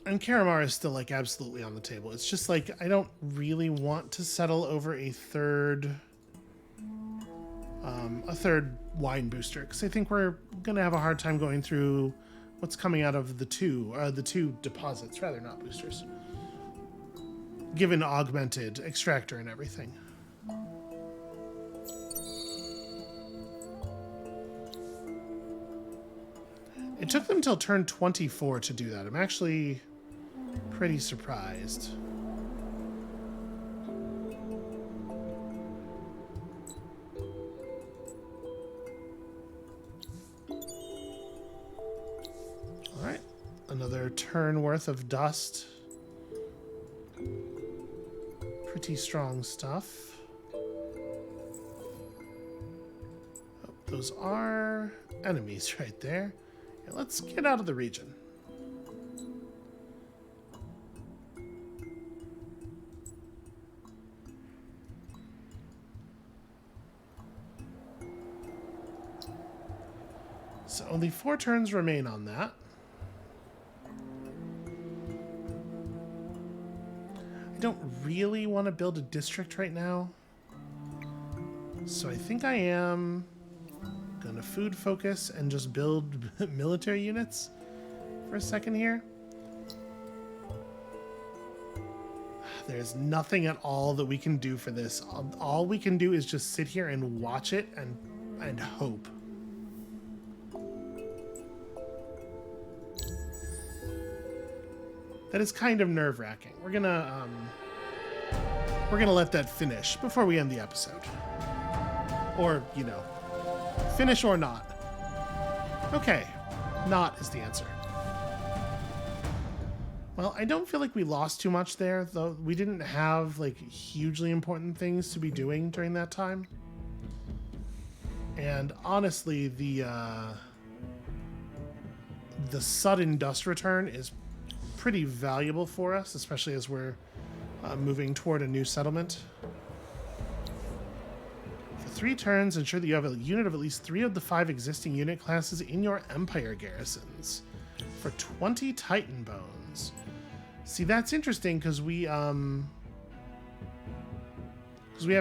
And Karamar is still, like, absolutely on the table. It's just, like, I don't really want to settle over a third wine booster, because I think we're going to have a hard time going through what's coming out of the two deposits, rather, not boosters, given augmented extractor and everything. It took them till turn 24 to do that. I'm actually pretty surprised. turn worth of dust. Pretty strong stuff. Oh, those are enemies right there. Yeah, let's get out of the region. So only 4 turns remain on that. I don't really want to build a district right now. So I think I am going to food focus and just build military units for a second here. There's nothing at all that we can do for this. All we can do is just sit here and watch it and hope. That is kind of nerve-wracking. We're gonna let that finish before we end the episode. Or, you know, finish or not. Okay, not is the answer. Well, I don't feel like we lost too much there, though we didn't have, like, hugely important things to be doing during that time. And honestly, the sudden dust return is pretty valuable for us, especially as we're moving toward a new settlement. For 3 turns, ensure that you have a unit of at least 3 of the 5 existing unit classes in your Empire garrisons. For 20 Titan Bones. See, that's interesting because we have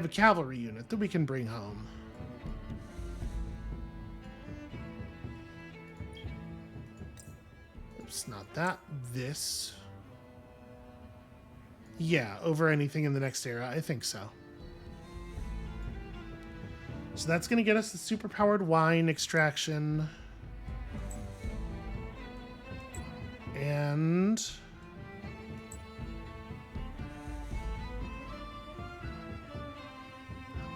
a cavalry unit that we can bring home. Oops, not that. This. Yeah, over anything in the next era, I think so. So that's going to get us the superpowered wine extraction. And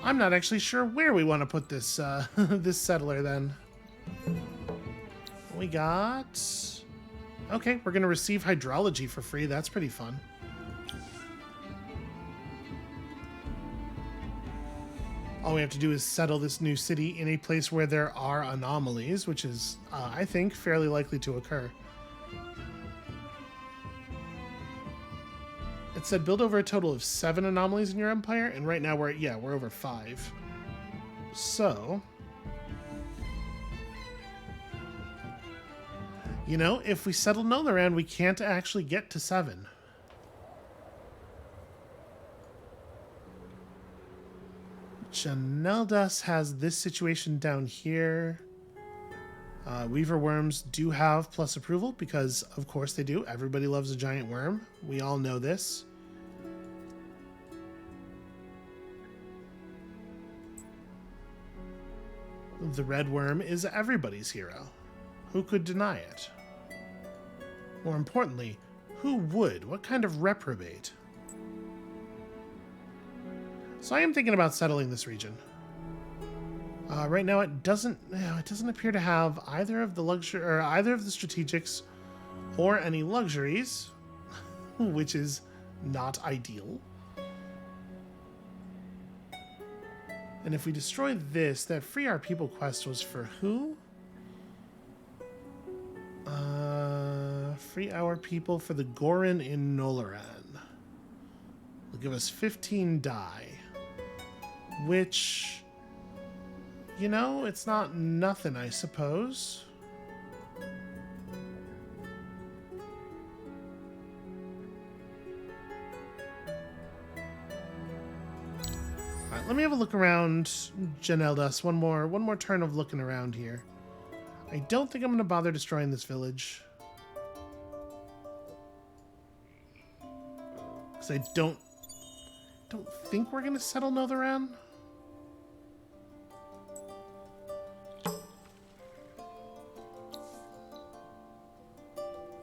I'm not actually sure where we want to put this this settler then. We got... Okay, we're going to receive hydrology for free. That's pretty fun. All we have to do is settle this new city in a place where there are anomalies, which is, I think, fairly likely to occur. It said build over a total of 7 anomalies in your empire, and right now we're over 5. So, you know, if we settle Nolaran, we can't actually get to 7. Janeldas has this situation down here. Weaver worms do have plus approval because, of course, they do. Everybody loves a giant worm. We all know this. The red worm is everybody's hero. Who could deny it? More importantly, who would? What kind of reprobate? So I am thinking about settling this region. Right now, it doesn't appear to have either of the strategics or any luxuries, which is not ideal. And if we destroy this, that Free Our People quest was for who? Free Our People for the Gorin in Nolaran. Will give us 15 die. Which, you know, it's not nothing, I suppose. Alright, let me have a look around Janeldas. One more turn of looking around here. I don't think I'm going to bother destroying this village. Because I don't think we're going to settle Nolaran.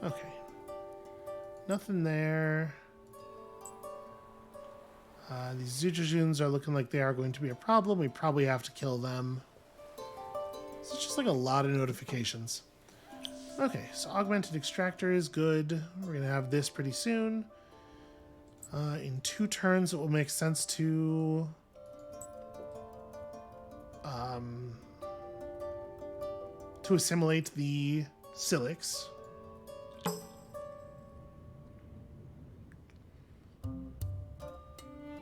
Okay. Nothing there. These Zujujuns are looking like they are going to be a problem. We probably have to kill them. So it's just like a lot of notifications. Okay, so augmented extractor is good. We're going to have this pretty soon. In 2 turns, it will make sense to... to assimilate the civics.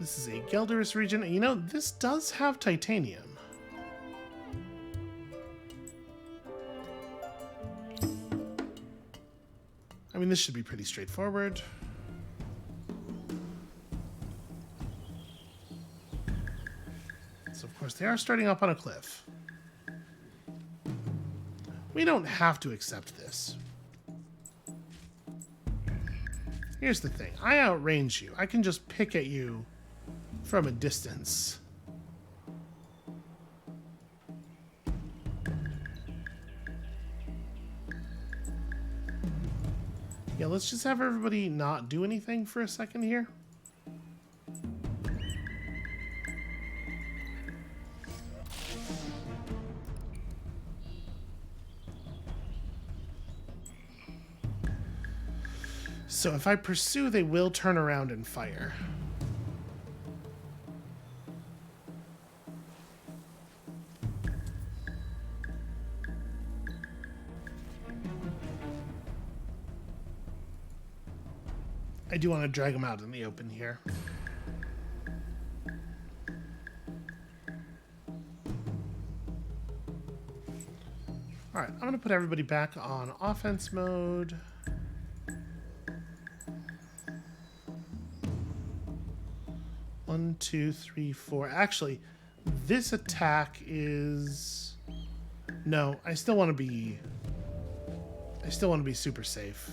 This is a Gelderus region. You know, this does have titanium. I mean, this should be pretty straightforward. So, of course, they are starting up on a cliff. We don't have to accept this. Here's the thing. I outrange you. I can just pick at you from a distance. Yeah, let's just have everybody not do anything for a second here. So if I pursue, they will turn around and fire. I do want to drag them out in the open here. All right, I'm going to put everybody back on offense mode. One, two, three, four. Actually, this attack is... No, I still want to be super safe.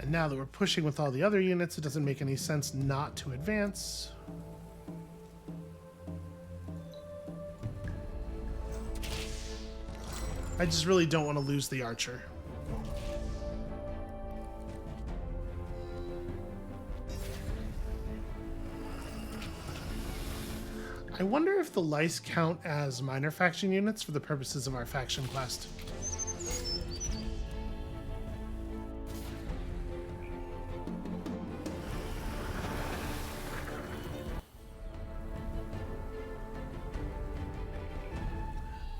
And now that we're pushing with all the other units, it doesn't make any sense not to advance. I just really don't want to lose the archer. I wonder if the lice count as minor faction units for the purposes of our faction quest.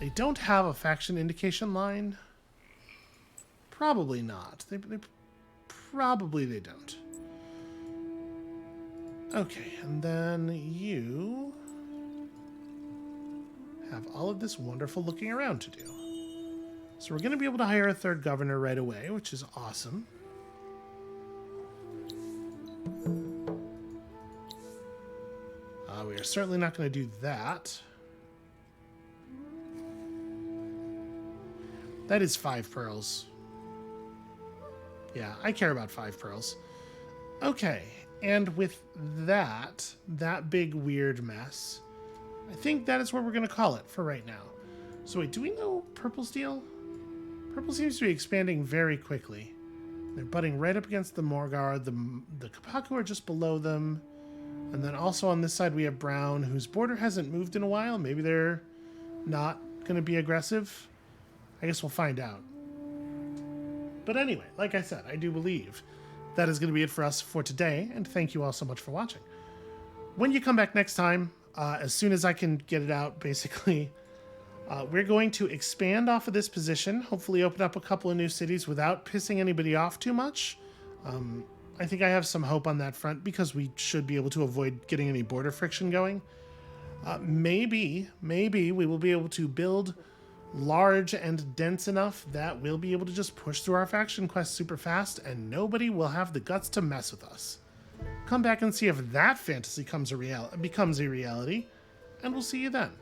They don't have a faction indication line. Probably not. Probably they don't. Okay, and then you have all of this wonderful looking around to do. So we're going to be able to hire a 3rd governor right away, which is awesome. We are certainly not going to do that. That is 5 pearls. Yeah, I care about 5 pearls. Okay, and with that big weird mess, I think that is where we're going to call it for right now. So wait, do we know Purple's deal? Purple seems to be expanding very quickly. They're butting right up against the Morgar. The Kapaku are just below them. And then also on this side we have Brown, whose border hasn't moved in a while. Maybe they're not going to be aggressive. I guess we'll find out. But anyway, like I said, I do believe that is going to be it for us for today, and thank you all so much for watching. When you come back next time, as soon as I can get it out, basically, we're going to expand off of this position, hopefully open up a couple of new cities without pissing anybody off too much. I think I have some hope on that front because we should be able to avoid getting any border friction going. Maybe we will be able to build large and dense enough that we'll be able to just push through our faction quest super fast and nobody will have the guts to mess with us. Come back and see if that fantasy becomes a reality, and we'll see you then.